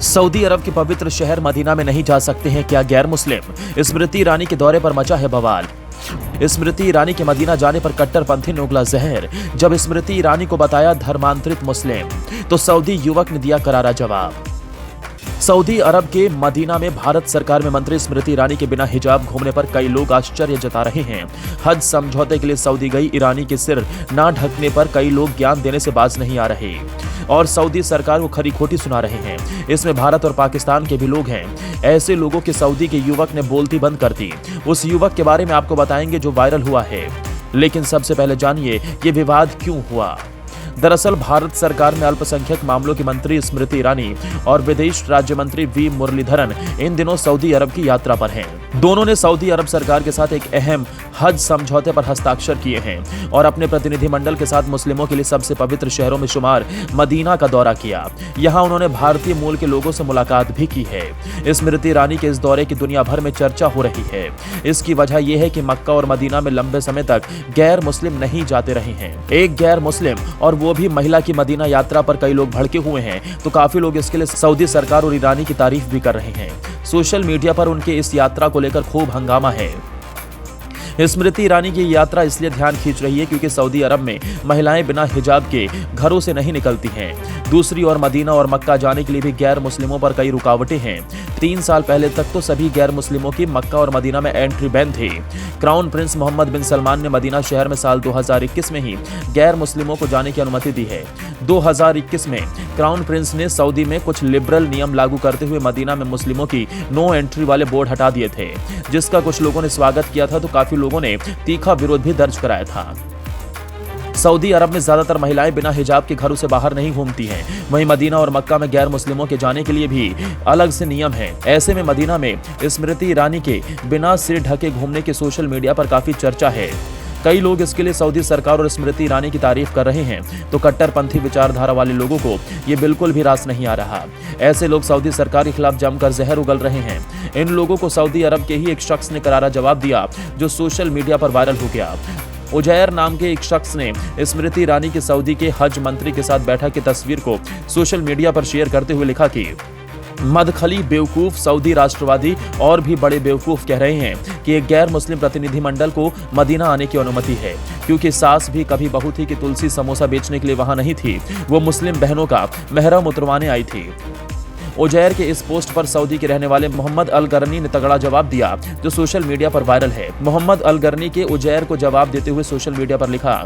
Saudi अरब के पवित्र शहर मदीना में नहीं जा सकते हैं क्या गैर मुस्लिम? स्मृति ईरानी के दौरे पर मचा है बवाल। स्मृति ईरानी के मदीना जाने पर कट्टरपंथी ने उगला जहर। जब स्मृति ईरानी को बताया धर्मांतरित मुस्लिम, तो सऊदी युवक ने दिया करारा जवाब। सऊदी अरब के मदीना में भारत सरकार में मंत्री स्मृति ईरानी के बिना हिजाब घूमने पर कई लोग आश्चर्य जता रहे हैं। हज समझौते के लिए सऊदी गई ईरानी के सिर ना ढकने पर कई लोग ज्ञान देने से बाज नहीं आ रहे और सऊदी सरकार को खरी खोटी सुना रहे हैं। इसमें भारत और पाकिस्तान के भी लोग हैं। ऐसे लोगों के सऊदी के युवक ने बोलती बंद कर दी। उस युवक के बारे में आपको बताएंगे जो वायरल हुआ है, लेकिन सबसे पहले जानिए ये विवाद क्यों हुआ। दरअसल भारत सरकार में अल्पसंख्यक मामलों की मंत्री स्मृति ईरानी और विदेश राज्य मंत्री वी मुरलीधरन इन दिनों सऊदी अरब की यात्रा पर हैं। दोनों ने सऊदी अरब सरकार के साथ एक अहम हज समझौते पर हस्ताक्षर किए हैं और अपने प्रतिनिधिमंडल के साथ मुस्लिमों के लिए सबसे पवित्र शहरों में शुमार मदीना का दौरा किया। यहां उन्होंने भारतीय मूल के लोगों से मुलाकात भी की है। स्मृति ईरानी के इस दौरे की दुनिया भर में चर्चा हो रही है। इसकी वजह यह है कि मक्का और मदीना में लंबे समय तक गैर मुस्लिम नहीं जाते रहे हैं। एक गैर मुस्लिम और वो भी महिला की मदीना यात्रा पर कई लोग भड़के हुए हैं, तो काफी लोग इसके लिए सऊदी सरकार और ईरानी की तारीफ भी कर रहे हैं। सोशल मीडिया पर उनके इस यात्रा को लेकर खूब हंगामा है। स्मृति ईरानी की यात्रा इसलिए ध्यान खींच रही है क्योंकि सऊदी अरब में महिलाएं बिना हिजाब के घरों से नहीं निकलती हैं। दूसरी ओर मदीना और मक्का जाने के लिए भी गैर मुस्लिमों पर कई रुकावटें हैं। 3 साल पहले तक तो सभी गैर मुस्लिमों की मक्का और मदीना में एंट्री बैन थी। क्राउन प्रिंस मोहम्मद बिन सलमान ने मदीना शहर में साल 2021 में ही गैर मुस्लिमों को जाने की अनुमति दी है। 2021 में क्राउन प्रिंस ने सऊदी में कुछ लिबरल नियम लागू करते हुए मदीना में मुस्लिमों की नो एंट्री वाले बोर्ड हटा दिए थे, जिसका कुछ लोगों ने स्वागत किया था तो काफी लोगों ने तीखा विरोध भी दर्ज कराया था। सऊदी अरब में ज्यादातर महिलाएं बिना हिजाब के घरों से बाहर नहीं घूमती हैं। वहीं मदीना और मक्का में गैर मुस्लिमों के जाने के लिए भी अलग से नियम हैं। ऐसे में मदीना में स्मृति ईरानी के बिना सिर ढके घूमने की सोशल मीडिया पर काफी चर्चा है। कई लोग इसके लिए सऊदी सरकार और स्मृति ईरानी की तारीफ कर रहे हैं, तो कट्टरपंथी विचारधारा वाले लोगों को ये बिल्कुल भी रास नहीं आ रहा। ऐसे लोग सऊदी सरकार के खिलाफ जमकर जहर उगल रहे हैं। इन लोगों को सऊदी अरब के ही एक शख्स ने करारा जवाब दिया, जो सोशल मीडिया पर वायरल हो गया। उजैर नाम के एक शख्स ने स्मृति ईरानी के सऊदी के हज मंत्री के साथ बैठक की तस्वीर को सोशल मीडिया पर शेयर करते हुए लिखा कि मदखली बेवकूफ सऊदी राष्ट्रवादी और भी बड़े बेवकूफ कह रहे हैं कि एक गैर मुस्लिम प्रतिनिधिमंडल को मदीना आने की अनुमति है, क्योंकि सास भी कभी बहू थी कि तुलसी समोसा बेचने के लिए वहां नहीं थी, वो मुस्लिम बहनों का महरम उतरवाने आई थी। उजैर के इस पोस्ट पर सऊदी के रहने वाले मोहम्मद अल गरनी ने तगड़ा जवाब दिया, जो सोशल मीडिया पर वायरल है। मोहम्मद अल गरनी के उजैर को जवाब देते हुए सोशल मीडिया पर लिखा,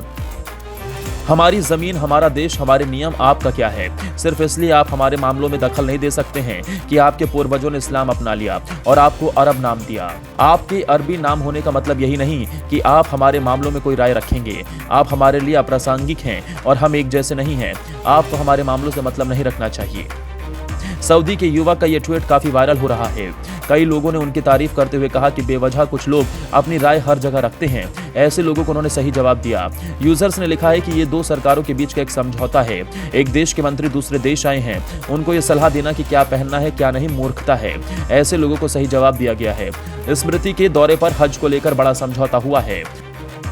हमारी जमीन, हमारा देश, हमारे नियम, आपका क्या है? सिर्फ इसलिए आप हमारे मामलों में दखल नहीं दे सकते हैं कि आपके पूर्वजों ने इस्लाम अपना लिया और आपको अरब नाम दिया। आपके अरबी नाम होने का मतलब यही नहीं कि आप हमारे मामलों में कोई राय रखेंगे। आप हमारे लिए अप्रासंगिक हैं और हम एक जैसे नहीं हैं। आपको हमारे मामलों से मतलब नहीं रखना चाहिए। सऊदी के युवक का यह ट्वीट काफी वायरल हो रहा है। कई लोगों ने उनकी तारीफ करते हुए कहा कि बेवजह कुछ लोग अपनी राय हर जगह रखते हैं। ऐसे लोगों को उन्होंने सही जवाब दिया। यूजर्स ने लिखा है कि ये 2 सरकारों के बीच का एक समझौता है। एक देश के मंत्री दूसरे देश आए हैं, उनको ये सलाह देना कि क्या पहनना है क्या नहीं मूर्खता है। ऐसे लोगों को सही जवाब दिया गया है। स्मृति के दौरे पर हज को लेकर बड़ा समझौता हुआ है।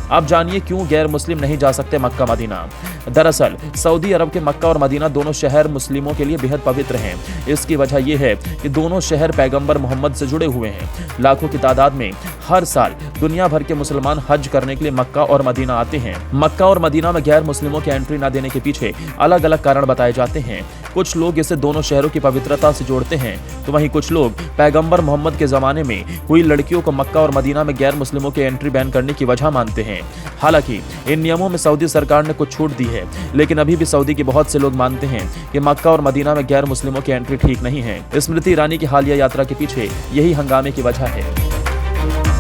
अब जानिए क्यों गैर मुस्लिम नहीं जा सकते मक्का मदीना। दरअसल सऊदी अरब के मक्का और मदीना दोनों शहर मुस्लिमों के लिए बेहद पवित्र हैं। इसकी वजह यह है कि दोनों शहर पैगंबर मोहम्मद से जुड़े हुए हैं। लाखों की तादाद में हर साल दुनिया भर के मुसलमान हज करने के लिए मक्का और मदीना आते हैं। मक्का और मदीना में गैर मुस्लिमों की एंट्री न देने के पीछे अलग अलग कारण बताए जाते हैं। कुछ लोग इसे दोनों शहरों की पवित्रता से जोड़ते हैं, तो वहीं कुछ लोग पैगंबर मोहम्मद के जमाने में हुई लड़कियों को मक्का और मदीना में गैर मुस्लिमों की एंट्री बैन करने की वजह मानते हैं। हालांकि इन नियमों में सऊदी सरकार ने कुछ छूट दी है, लेकिन अभी भी सऊदी के बहुत से लोग मानते हैं कि मक्का और मदीना में गैर मुस्लिमों की एंट्री ठीक नहीं है। स्मृति ईरानी की हालिया यात्रा के पीछे यही हंगामे की वजह है।